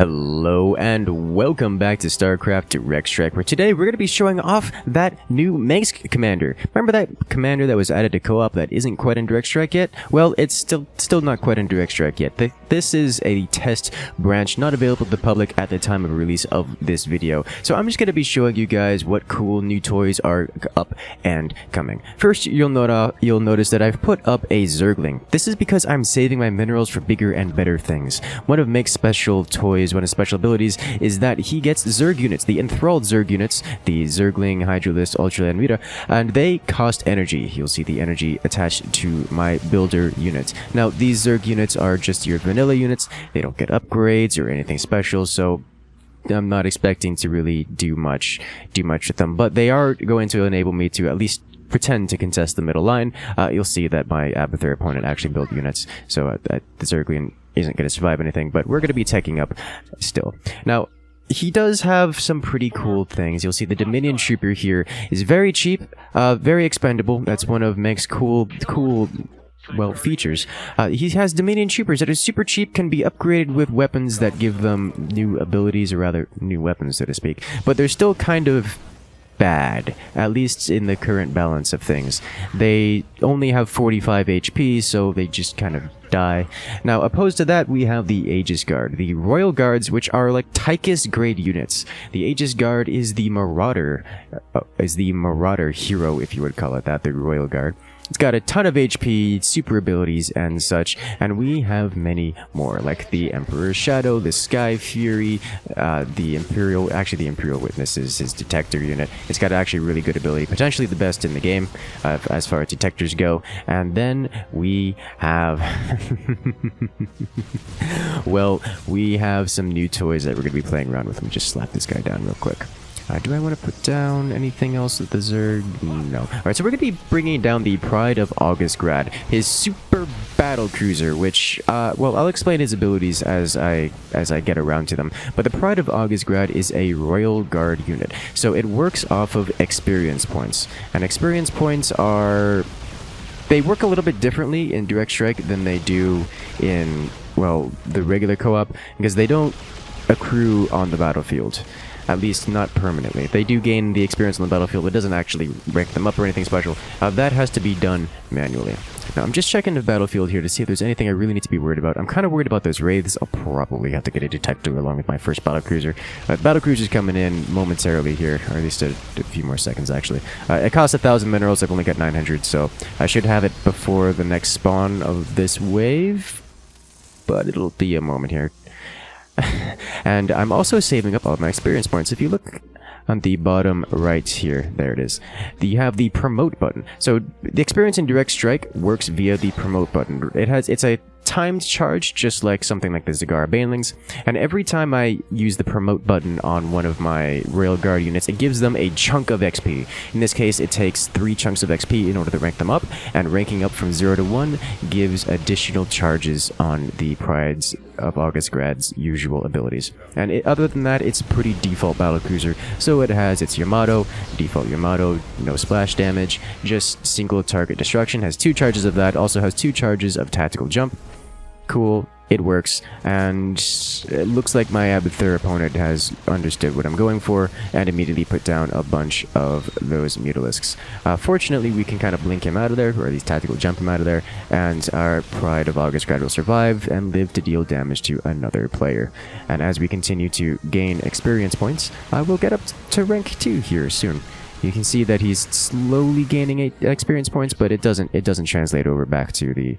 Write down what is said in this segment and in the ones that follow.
Hello and welcome back to StarCraft Direct Strike, where today we're going to be showing off that new Mengsk commander. Remember that commander that was added to co-op that isn't quite in Direct Strike yet? Well, it's still not quite in Direct Strike yet. This is a test branch not available to the public at the time of release of this video. So I'm just going to be showing you guys what cool new toys are up and coming. First, you'll notice that I've put up a Zergling. This is because I'm saving my minerals for bigger and better things. One of Mengsk's special toys, one of his special abilities, is that he gets Zerg units, the enthralled Zerg units, the Zergling, Hydralist, Ultra, and Mira, and they cost energy. You'll see the energy attached to my builder unit. Now, these Zerg units are just your vanilla units. They don't get upgrades or anything special, so I'm not expecting to really do much with them, but they are going to enable me to at least pretend to contest the middle line. You'll see that my Abathur opponent actually built units, so the Zerglian isn't going to survive anything, but we're going to be teching up still. Now, he does have some pretty cool things. You'll see the Dominion Trooper here is very cheap, very expendable. That's one of Mengsk's cool features. He has Dominion Troopers that are super cheap, can be upgraded with weapons that give them new abilities, or rather, new weapons, so to speak. But they're still kind of bad, at least in the current balance of things. They only have 45 HP, so they just kind of die. Now, opposed to that, we have the Aegis Guard, the Royal Guards, which are like Tychus grade units. The Aegis Guard is the Marauder, hero, if you would call it that, the Royal Guard. It's got a ton of HP, super abilities, and such, and we have many more, like the Emperor's Shadow, the Sky Fury, the Imperial Witness is his detector unit. It's got actually really good ability, potentially the best in the game, as far as detectors go. And then we have well, we have some new toys that we're going to be playing around with. Let me just slap this guy down real quick. Do I want to put down anything else with the Zerg? No. Alright, so we're going to be bringing down the Pride of Augustgrad, his super battle cruiser, which, well, I'll explain his abilities as I get around to them. But the Pride of Augustgrad is a Royal Guard unit, so it works off of experience points. And experience points are... they work a little bit differently in Direct Strike than they do in, well, the regular co-op, because they don't accrue on the battlefield. At least not permanently. They do gain the experience on the battlefield, but it doesn't actually rank them up or anything special. That has to be done manually. Now, I'm just checking the battlefield here to see if there's anything I really need to be worried about. I'm kind of worried about those wraiths. I'll probably have to get a detector along with my first battlecruiser. Battlecruiser's coming in momentarily here, or at least a few more seconds, actually. It costs 1,000 minerals. I've only got 900, so I should have it before the next spawn of this wave, but it'll be a moment here. And I'm also saving up all of my experience points. If you look on the bottom right here, there it is, you have the promote button. So the experience in Direct Strike works via the promote button. It's a timed charge, just like something like the Zagara Banelings, and every time I use the promote button on one of my Royal Guard units, it gives them a chunk of XP. In this case, it takes 3 chunks of XP in order to rank them up, and ranking up from 0 to 1 gives additional charges on the Prides of Augustgrad's usual abilities. And other than that, it's a pretty default battlecruiser, so it has its Yamato, default Yamato, no splash damage, just single target destruction, has 2 charges of that, also has 2 charges of tactical jump. Cool, it works, and it looks like my Abathur opponent has understood what I'm going for and immediately put down a bunch of those Mutalisks. Fortunately, we can kind of blink him out of there, or at least tactical jump him out of there, and our Pride of Augustgrad will survive and live to deal damage to another player. And as we continue to gain experience points, we'll get up to rank 2 here soon. You can see that he's slowly gaining experience points, but it doesn't translate over back to the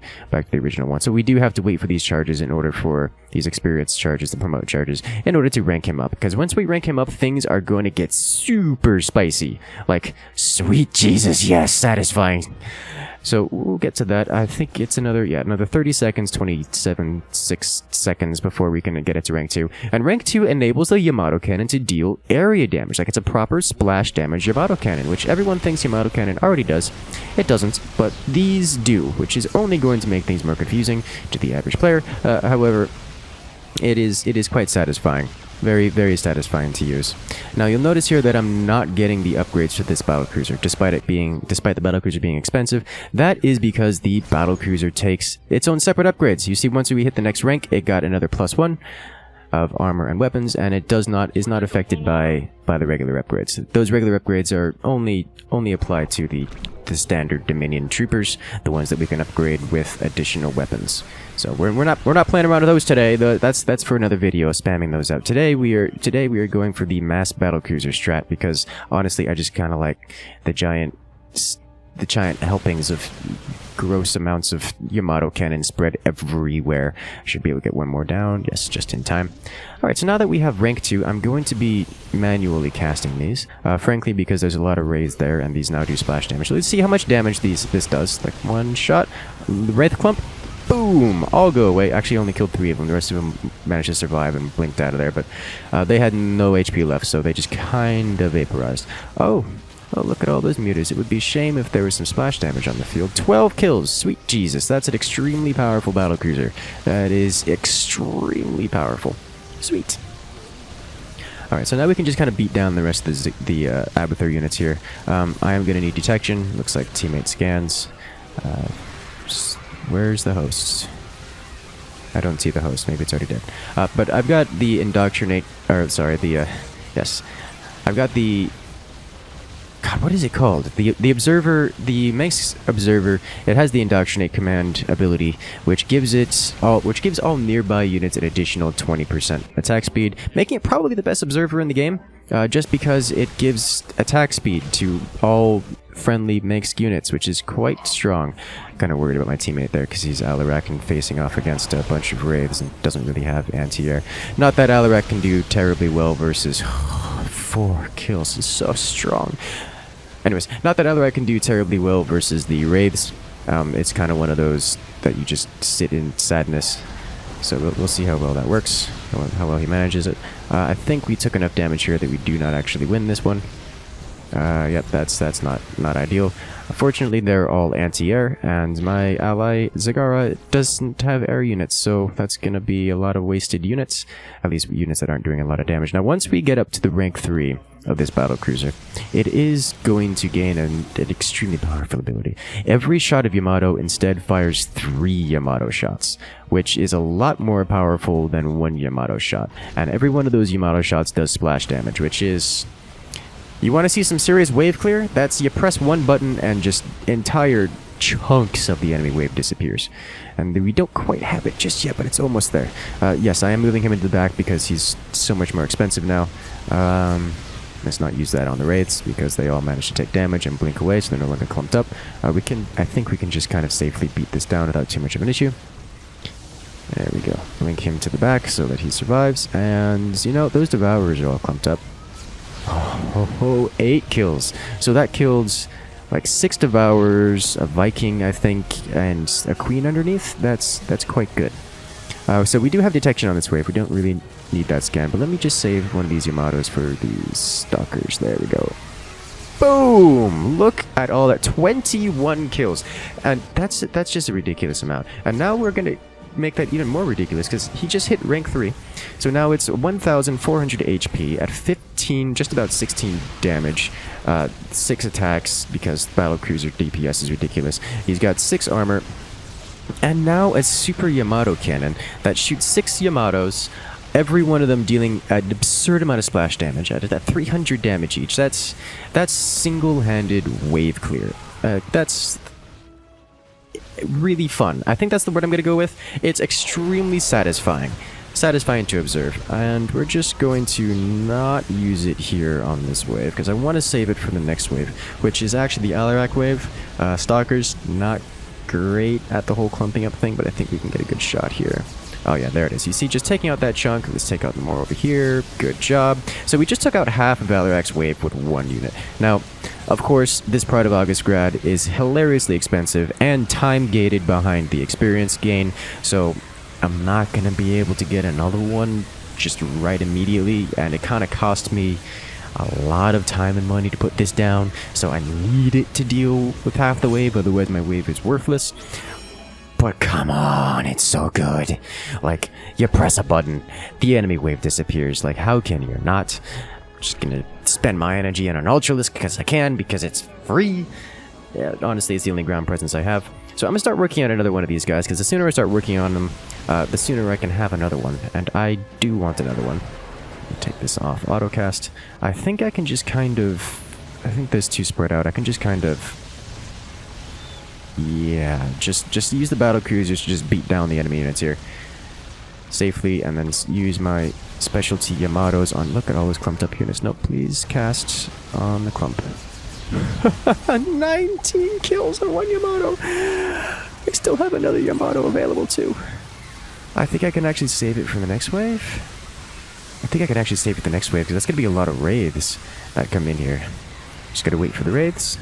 original one. So we do have to wait for these charges in order for these experience charges, the promote charges, in order to rank him up. Because once we rank him up, things are going to get super spicy. Like, sweet Jesus, yes, satisfying. So we'll get to that. I think it's another 30 seconds, 6 seconds before we can get it to rank 2. And rank 2 enables the Yamato cannon to deal area damage. Like, it's a proper splash damage Yamato cannon, which everyone thinks Yamato cannon already does. It doesn't, but these do, which is only going to make things more confusing to the average player. However, it is quite satisfying. Very, very satisfying to use. Now you'll notice here that I'm not getting the upgrades for this battlecruiser, despite the battlecruiser being expensive. That is because the battlecruiser takes its own separate upgrades. You see, once we hit the next rank, it got another +1. of armor and weapons, and it is not affected by the regular upgrades. Those regular upgrades are only applied to the standard Dominion troopers, the ones that we can upgrade with additional weapons. So we're not playing around with those today. That's for another video, spamming those out. Today we are going for the mass battlecruiser strat, because honestly I just kind of like the giant helpings of gross amounts of Yamato cannon spread everywhere. Should be able to get one more down. Yes, just in time. Alright, so now that we have rank 2, I'm going to be manually casting these. Frankly, because there's a lot of rays there, and these now do splash damage. So let's see how much damage this does. Like, one shot. Wraith Clump. Boom! All go away. Actually, only killed 3 of them. The rest of them managed to survive and blinked out of there, but they had no HP left, so they just kind of vaporized. Oh, look at all those mutas. It would be a shame if there was some splash damage on the field. 12 kills! Sweet Jesus, that's an extremely powerful battlecruiser. That is extremely powerful. Sweet. Alright, so now we can just kind of beat down the rest of the Abathur units here. I am going to need detection. Looks like teammate scans. Where's the hosts? I don't see the host. Maybe it's already dead. But I've got the indoctrinate... Or, sorry, the... yes. I've got the... God, what is it called? The observer, the Mengsk observer. It has the indoctrinate command ability, which gives all nearby units an additional 20% attack speed, making it probably the best observer in the game. Just because it gives attack speed to all friendly Mengsk units, which is quite strong. Kind of worried about my teammate there because he's Alarak and facing off against a bunch of wraiths and doesn't really have anti-air. Not that Alarak can do terribly well versus 4 kills. Is so strong. Anyways, not that Alarak can do terribly well versus the wraiths. It's kind of one of those that you just sit in sadness. So we'll see how well that works, how well he manages it. I think we took enough damage here that we do not actually win this one. Yep, that's not ideal. Unfortunately, they're all anti-air, and my ally Zagara doesn't have air units, so that's gonna be a lot of wasted units. At least units that aren't doing a lot of damage. Now, once we get up to the rank 3 of this battlecruiser, it is going to gain an extremely powerful ability. Every shot of Yamato instead fires 3 Yamato shots, which is a lot more powerful than 1 Yamato shot. And every one of those Yamato shots does splash damage, which is... You want to see some serious wave clear? That's you press one button and just entire chunks of the enemy wave disappears. And we don't quite have it just yet, but it's almost there. Yes, I am moving him into the back because he's so much more expensive now. Let's not use that on the wraiths because they all manage to take damage and blink away, so they're no longer clumped up. I think we can just kind of safely beat this down without too much of an issue. There we go. Link him to the back so that he survives. And, you know, those Devourers are all clumped up. Oh, 8 kills. So that killed like 6 Devourers, a Viking, I think, and a Queen underneath. That's quite good. So we do have detection on this wave. We don't really need that scan, but let me just save one of these Yamatos for these Stalkers. There we go. Boom! Look at all that. 21 kills. And that's just a ridiculous amount. And now we're going to make that even more ridiculous because he just hit rank 3. So now it's 1,400 HP at 15, just about 16 damage, 6 attacks because battlecruiser DPS is ridiculous. He's got 6 armor, and now a super Yamato cannon that shoots 6 Yamatos, every one of them dealing an absurd amount of splash damage at 300 damage each. That's single-handed wave clear. That's really fun. I think that's the word I'm going to go with. It's extremely satisfying. Satisfying to observe. And we're just going to not use it here on this wave, because I want to save it for the next wave, which is actually the Alarak wave. Stalkers, not great at the whole clumping up thing, but I think we can get a good shot here. Oh yeah, there it is. You see, just taking out that chunk. Let's take out more over here. Good job. So we just took out half of Alarak's wave with 1 unit. Now, of course, this Pride of Augustgrad is hilariously expensive and time-gated behind the experience gain, so I'm not going to be able to get another one just right immediately, and it kind of cost me a lot of time and money to put this down, so I need it to deal with half the wave, otherwise my wave is worthless. But come on, it's so good. Like, you press a button, the enemy wave disappears. Like, how can you not? I'm just gonna spend my energy on an Ultralisk because I can, because it's free. Yeah, honestly, it's the only ground presence I have. So I'm gonna start working on another one of these guys, because the sooner I start working on them, the sooner I can have another one. And I do want another one. Take this off autocast. I think I can just kind of... I think there's two spread out. I can just kind of... Yeah, just use the battle cruisers to just beat down the enemy units here. Safely, and then use my specialty Yamatos on... Look at all those clumped up units. No, please cast on the clump. 19 kills on one Yamato! I still have another Yamato available too. I think I can actually save it for the next wave. I think I can actually save it the next wave, because that's going to be a lot of wraiths that come in here. Just gotta wait for the wraiths.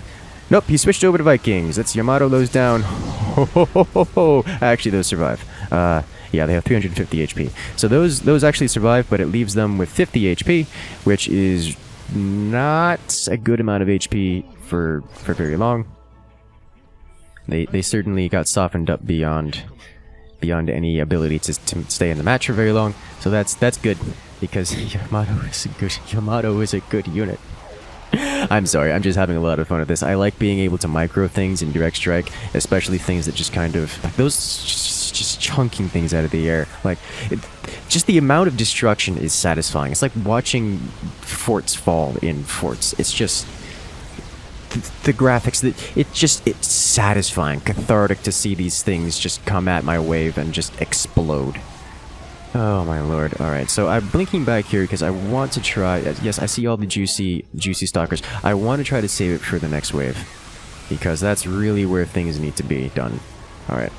Nope, he switched over to Vikings. That's Yamato those down. Ho, ho, ho, ho, ho. Actually, those survive. Yeah, they have 350 HP. So those actually survive, but it leaves them with 50 HP, which is not a good amount of HP for very long. They certainly got softened up beyond any ability to stay in the match for very long. So that's good, because Yamato is a good unit. I'm sorry, I'm just having a lot of fun with this. I like being able to micro things in Direct Strike, especially things that just kind of... Like those just chunking things out of the air. Like, just the amount of destruction is satisfying. It's like watching forts fall in forts. It's just... The graphics, it's satisfying, cathartic to see these things just come at my wave and just explode. Oh my lord. Alright, so I'm blinking back here because I want to try... Yes, I see all the juicy stalkers. I want to try to save it for the next wave, because that's really where things need to be done. Alright.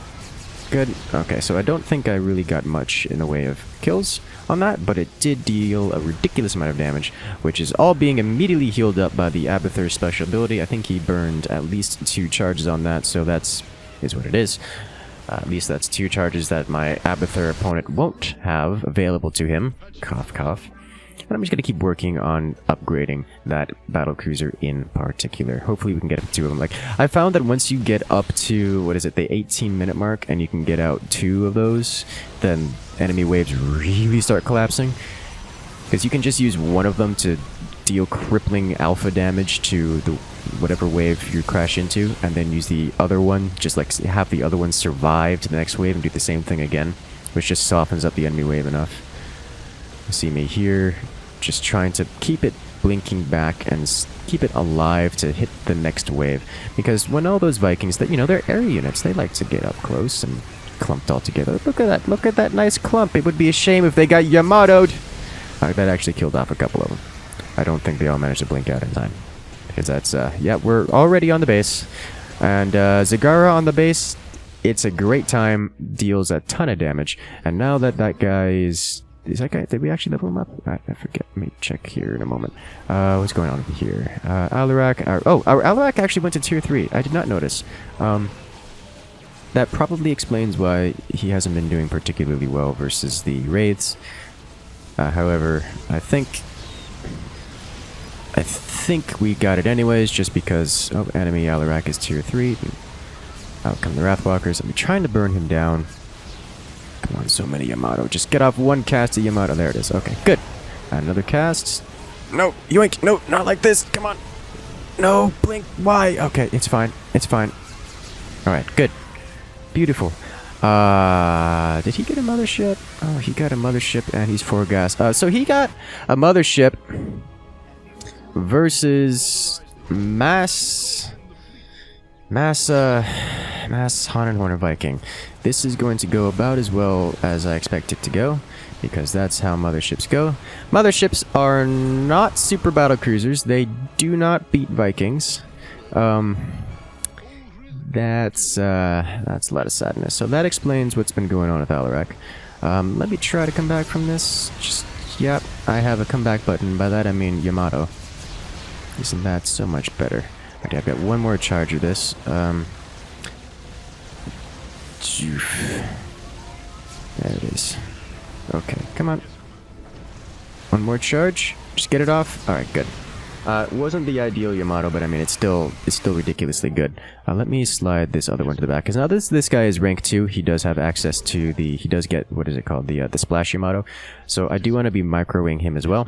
Good. Okay, so I don't think I really got much in the way of kills on that, but it did deal a ridiculous amount of damage, which is all being immediately healed up by the Abathur's special ability. I think he burned at least 2 charges on that, so is what it is. At least that's 2 charges that my Abathur opponent won't have available to him. Cough, cough. And I'm just going to keep working on upgrading that battlecruiser in particular. Hopefully we can get up to 2 of them. Like, I found that once you get up to, what is it, the 18-minute mark, and you can get out 2 of those, then enemy waves really start collapsing. Because you can just use one of them to deal crippling alpha damage to the whatever wave you crash into, and then use the other one, just like have the other one survive to the next wave and do the same thing again, which just softens up the enemy wave enough. You see me here, just trying to keep it blinking back and keep it alive to hit the next wave, because when all those Vikings, that they're area units, they like to get up close and clumped all together. Look at that nice clump. It would be a shame if they got Yamato'd. That actually killed off a couple of them. I don't think they all managed to blink out in time. Because that's, yeah, we're already on the base. And Zagara on the base, it's a great time, deals a ton of damage. And now that guy is that guy, did we actually level him up? I forget, let me check here in a moment. What's going on here? Alarak, our Alarak actually went to tier 3. I did not notice. That probably explains why he hasn't been doing particularly well versus the Wraiths. However, I think we got it anyways, just because enemy Alarak is tier 3. Out come the Wrathwalkers. I'm trying to burn him down. Come on, so many Yamato. Just get off one cast of Yamato. There it is. Okay, good. Another cast. No, yoink. No, not like this. Come on. No, blink. Why? Okay, it's fine. It's fine. Alright, good. Beautiful. Did he get a mothership? Oh, he got a mothership and he's 4 gas. So he got a mothership versus Mass Hanenhorner Viking. This is going to go about as well as I expect it to go, because that's how motherships go. Motherships are not super battle cruisers. They do not beat Vikings. That's a lot of sadness. So that explains what's been going on with Alarak. Let me try to come back from this. Yep, I have a comeback button. By that I mean Yamato. Isn't that so much better? Okay, I've got one more charge of this. There it is. Okay, come on. One more charge. Just get it off. Alright, good. It wasn't the ideal Yamato, but I mean, it's still ridiculously good. Let me slide this other one to the back, because now this guy is rank 2. He does have access to he does get, what is it called, the Splash Yamato. So I do want to be microing him as well.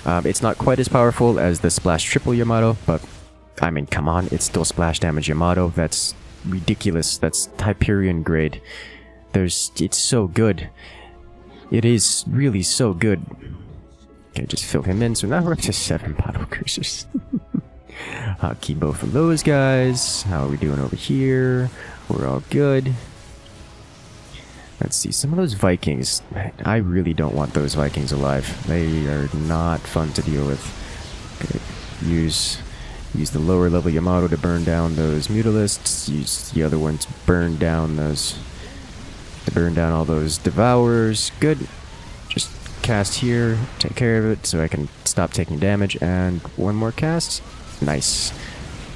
It's not quite as powerful as the Splash Triple Yamato, but I mean, come on, it's still splash damage Yamato. That's ridiculous. That's Hyperion grade. It's so good. It is really so good. Okay, just fill him in. So now we're up to 7 battle cruisers. Keep both of those guys. How are we doing over here? We're all good. Let's see, some of those Vikings, I really don't want those Vikings alive. They are not fun to deal with. Okay, use the lower level Yamato to burn down those Mutalisks. Use the other one to burn down all those Devourers. Good. Just cast here, take care of it so I can stop taking damage, and one more cast. Nice.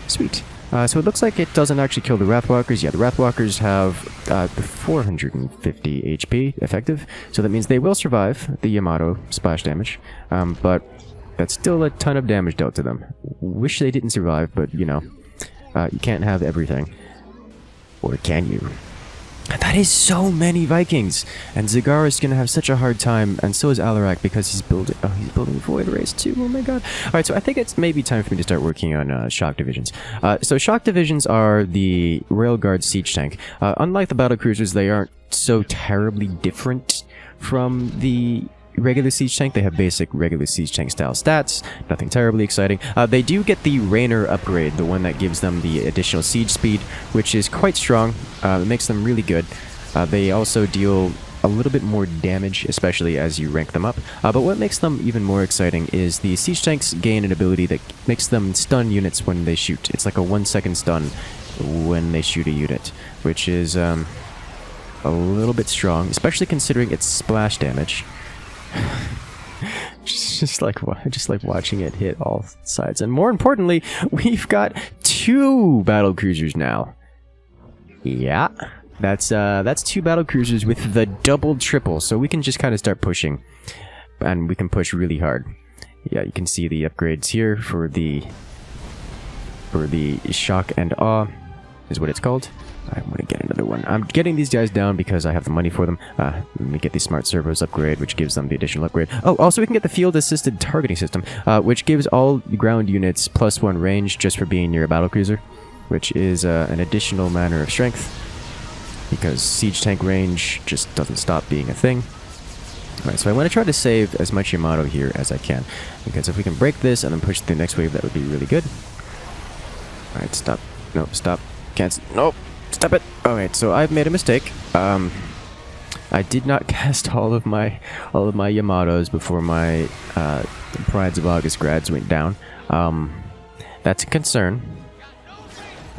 Sweet. So it looks like it doesn't actually kill the Wrathwalkers. Yeah, the Wrathwalkers have 450 HP effective, so that means they will survive the Yamato splash damage, but that's still a ton of damage dealt to them. Wish they didn't survive, but you know, you can't have everything. Or can you? That is so many Vikings! And Zagara is going to have such a hard time, and so is Alarak, because he's building Void Race too. Oh my god. Alright, so I think it's maybe time for me to start working on Shock Divisions. So Shock Divisions are the Railguard Siege Tank. Unlike the Battle Cruisers, they aren't so terribly different from the regular Siege Tank. They have basic regular Siege Tank style stats, nothing terribly exciting. They do get the Rainer upgrade, the one that gives them the additional siege speed, which is quite strong. It makes them really good. They also deal a little bit more damage, especially as you rank them up. But what makes them even more exciting is the Siege Tanks gain an ability that makes them stun units when they shoot. It's like a 1-second stun when they shoot a unit, which is a little bit strong, especially considering its splash damage. just like watching it hit all sides. And more importantly, we've got 2 battle cruisers now. Yeah, that's 2 battle cruisers with the double triple, so we can just kind of start pushing, and we can push really hard. Yeah, you can see the upgrades here for the Shock and Awe is what it's called. I'm going to get another one. I'm getting these guys down because I have the money for them. Let me get the Smart Servos upgrade, which gives them the additional upgrade. Oh, also we can get the Field Assisted Targeting System, which gives all ground units +1 range just for being near a battlecruiser, which is an additional manner of strength, because Siege Tank range just doesn't stop being a thing. Alright, so I want to try to save as much Yamato here as I can, because if we can break this and then push to the next wave, that would be really good. Alright, stop. Nope, stop. Can't. Nope. Stop it! Alright, so I've made a mistake. I did not cast all of my Yamatos before my Prides of August grads went down. That's a concern.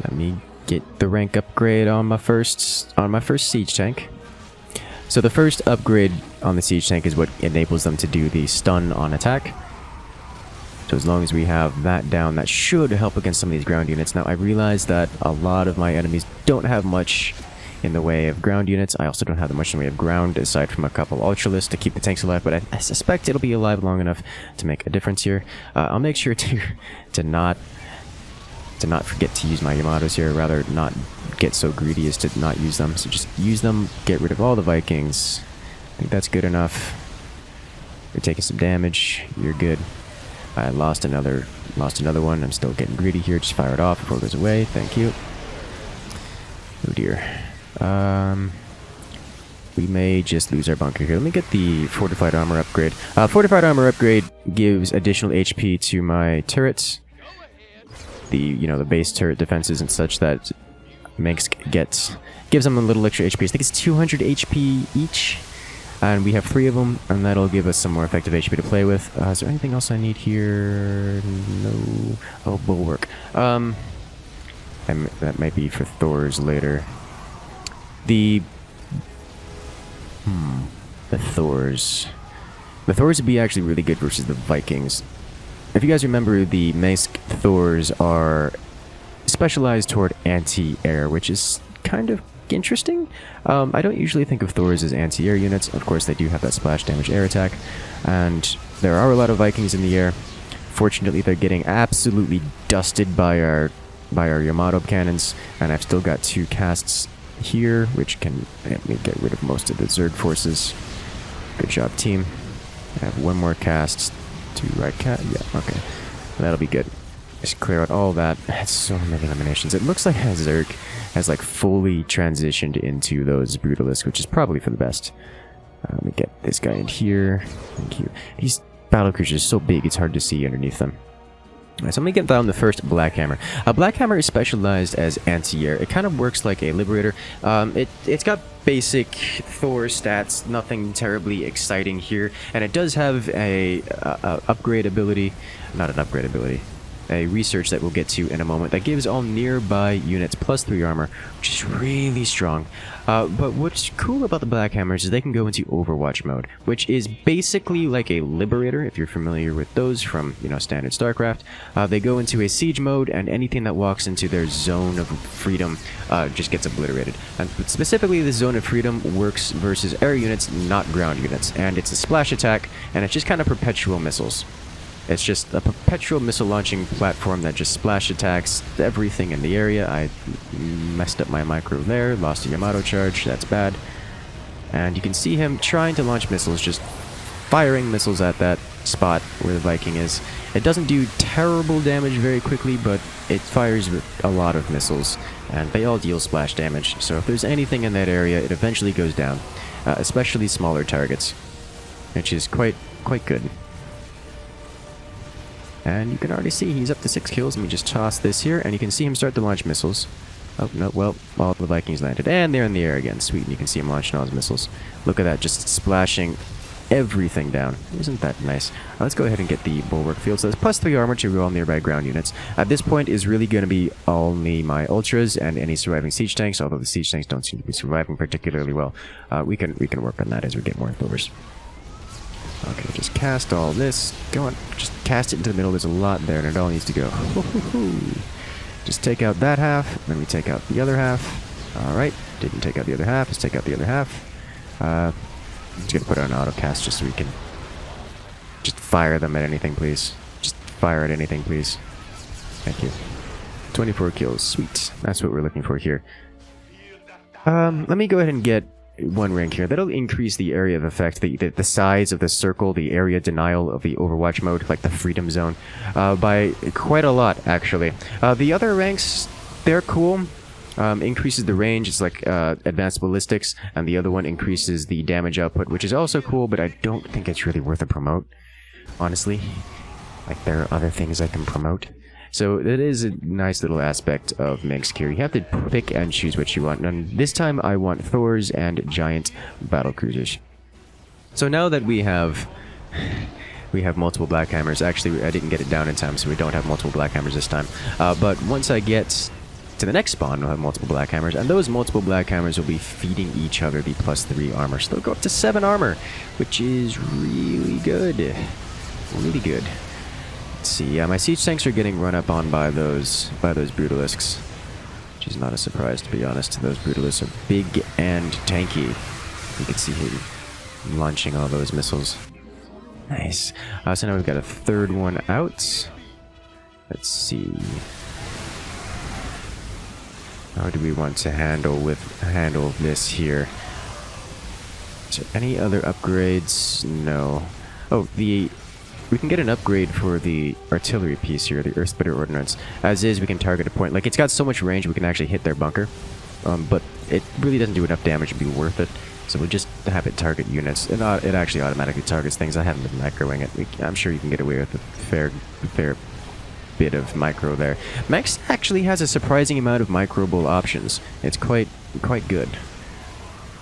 Let me get the rank upgrade on my first siege tank. So the first upgrade on the siege tank is what enables them to do the stun on attack. So as long as we have that down, that should help against some of these ground units. Now, I realize that a lot of my enemies don't have much in the way of ground units. I also don't have much in the way of ground, aside from a couple Ultralisks to keep the tanks alive, but I suspect it'll be alive long enough to make a difference here. I'll make sure to not forget to use my Yamatos here, rather not get so greedy as to not use them. So just use them, get rid of all the Vikings. I think that's good enough. You're taking some damage, you're good. I lost another one. I'm still getting greedy here. Just fire it off before it goes away. Thank you. Oh dear. We may just lose our bunker here. Let me get the Fortified Armor upgrade. Fortified Armor upgrade gives additional HP to my turrets. The base turret defenses and such that Mengsk gives them a little extra HP. I think it's 200 HP each. And we have 3 of them, and that'll give us some more effective HP to play with. Is there anything else I need here? No. Oh, Bulwark. That might be for Thor's later. The Thors. The Thors would be actually really good versus the Vikings. If you guys remember, the Mengsk Thors are specialized toward anti-air, which is kind of interesting. I don't usually think of Thors as anti-air units. Of course, they do have that splash damage air attack, and there are a lot of Vikings in the air. Fortunately, they're getting absolutely dusted by our Yamato cannons, and I've still got 2 casts here, which can help me get rid of most of the Zerg forces. Good job, team. I have 1 more cast to right cat. Yeah, okay. That'll be good. Just clear out all that. That's so many eliminations. It looks like Zerg has like fully transitioned into those Brutalisks, which is probably for the best. Let me get this guy in here. Thank you. These battle cruisers are so big, it's hard to see underneath them. Alright, so I'm going to get down the first Black Hammer. Black Hammer is specialized as anti-air. It kind of works like a Liberator. It's got basic Thor stats, nothing terribly exciting here. And it does have a upgrade ability, not an upgrade ability, a research that we'll get to in a moment that gives all nearby units plus 3 armor, which is really strong. But what's cool about the Black Hammers is they can go into Overwatch mode, which is basically like a Liberator, if you're familiar with those from, you know, standard StarCraft. They go into a siege mode, and anything that walks into their zone of freedom just gets obliterated. And specifically, the zone of freedom works versus air units, not ground units. And it's a splash attack, and it's just kind of perpetual missiles. It's just a perpetual missile launching platform that just splash attacks everything in the area. I messed up my micro there, lost a Yamato charge, that's bad. And you can see him trying to launch missiles, just firing missiles at that spot where the Viking is. It doesn't do terrible damage very quickly, but it fires a lot of missiles, and they all deal splash damage. So if there's anything in that area, it eventually goes down, especially smaller targets, which is quite good. And you can already see he's up to 6 kills. Let me just toss this here, and you can see him start to launch missiles. Oh, no, well, all the Vikings landed. And they're in the air again. Sweet, and you can see him launching all his missiles. Look at that, just splashing everything down. Isn't that nice? Let's go ahead and get the Bulwark Field. So that's plus 3 armor to all nearby ground units. At this point is really going to be only my Ultras and any surviving siege tanks, although the siege tanks don't seem to be surviving particularly well. We can work on that as we get more Thors. Okay, just cast all this. Go on, just cast it into the middle. There's a lot there, and it all needs to go. Just take out that half, then we take out the other half. Alright, didn't take out the other half. Let's take out the other half. I'm just gonna put it on auto cast just so we can just fire them at anything, please. Just fire at anything, please. Thank you. 24 kills. Sweet. That's what we're looking for here. Let me go ahead and get 1 rank here. That'll increase the area of effect, the size of the circle, the area denial of the Overwatch mode, like the freedom zone, by quite a lot, actually. The other ranks, they're cool. Increases the range, it's like advanced ballistics, and the other one increases the damage output, which is also cool, but I don't think it's really worth a promote, honestly. Like, there are other things I can promote. So it is a nice little aspect of Mengsk here. You have to pick and choose what you want. And this time I want Thors and giant battlecruisers. So now that we have multiple Black Hammers. Actually, I didn't get it down in time, so we don't have multiple Black Hammers this time. But once I get to the next spawn, we'll have multiple Black Hammers, and those multiple Black Hammers will be feeding each other the plus 3 armor. So they'll go up to 7 armor, which is really good. Really good. Let's see, yeah, my siege tanks are getting run up on by those Brutalisks, which is not a surprise, to be honest. Those Brutalisks are big and tanky. You can see him launching all those missiles. Nice. So now we've got a 3rd one out. Let's see. How do we want to handle this here? Is there any other upgrades? No. Oh, we can get an upgrade for the artillery piece here, the Earth Splitter Ordnance. As is, we can target a point. Like, it's got so much range, we can actually hit their bunker. But it really doesn't do enough damage to be worth it. So we'll just have it target units. It actually automatically targets things. I haven't been microing it. I'm sure you can get away with a fair bit of micro there. Mengsk actually has a surprising amount of microable options. It's quite good.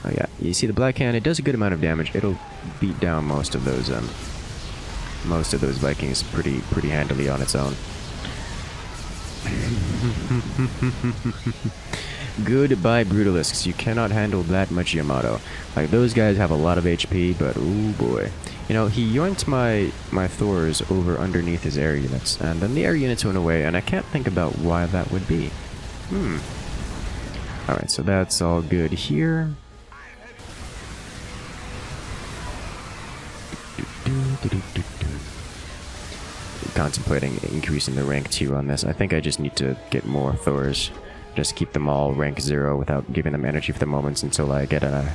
Oh yeah, you see the Black Hand, it does a good amount of damage. It'll beat down most of those Vikings pretty handily on its own. Goodbye, Brutalisks. You cannot handle that much Yamato. Like, those guys have a lot of HP, but ooh boy. You know, he yoinked my Thors over underneath his air units, and then the air units went away, and I can't think about why that would be. Alright, so that's all good here. Contemplating increasing the rank 2 on this. I think I just need to get more Thors. Just keep them all rank 0 without giving them energy for the moments until I get a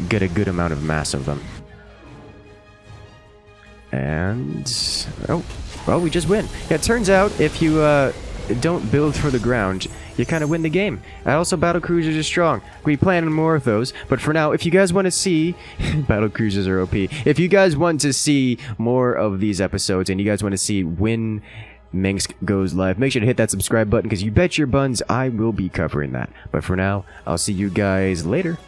good amount of mass of them. And oh, well, we just win. Yeah, it turns out if you don't build for the ground, you kind of win the game. And also, battle cruisers are strong. We plan on more of those, but for now, if you guys want to see battle cruisers are OP. If you guys want to see more of these episodes and you guys want to see when Mengsk goes live, make sure to hit that subscribe button because you bet your buns I will be covering that. But for now, I'll see you guys later.